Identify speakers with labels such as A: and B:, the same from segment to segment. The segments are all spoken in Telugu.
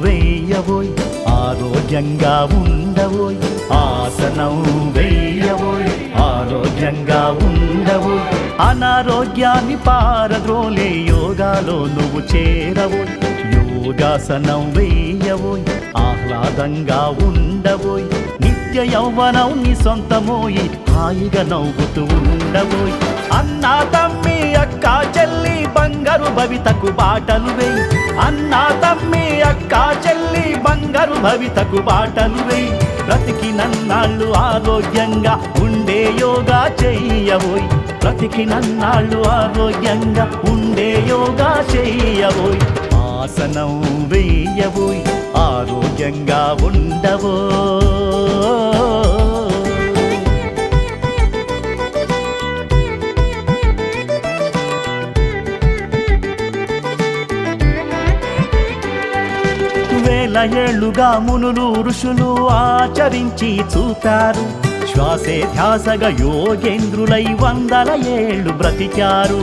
A: వేయవోయ్ ఆరోగ్యంగా ఉండవోయ్ ఆసనం వేయవోయ్ ఆరోగ్యంగా ఉండవోయ్ అనారోగ్యాన్ని పారద్రోలే యోగాలో నువ్వు చేరవోయ్ యోగాసనం వేయవోయ్ ఆహ్లాదంగా ఉండవోయ్ నిత్య యౌవనం నీ సొంతమోయి హాయిగా నవ్వుతూ ఉండవోయ్ అన్నా తమ్మి అక్క చెల్లి బంగారు భవితకు బాటలు వేయి అన్నా తమ్మి అక్క చెల్లి బంగారు భవితకు బాటలు వేయి బ్రతికినన్నాళ్ళు ఆరోగ్యంగా ఉండే యోగా చెయ్యవోయ్ బ్రతికినన్నాళ్ళు ఆరోగ్యంగా ఉండే యోగా చెయ్యవోయ్ ఆసనం వేయవోయ్ ఆరోగ్యంగా ఉండవో వేల ఏళ్లుగా మునులు ఋషులు ఆచరించి చూపారు శ్వాసే ధ్యాసగా యోగేంద్రులై 100 ఏళ్ళు బ్రతికారు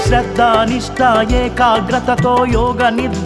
A: శ్రద్ధ నిష్ఠ ఏకాగ్రతతో యోగ నిద్ర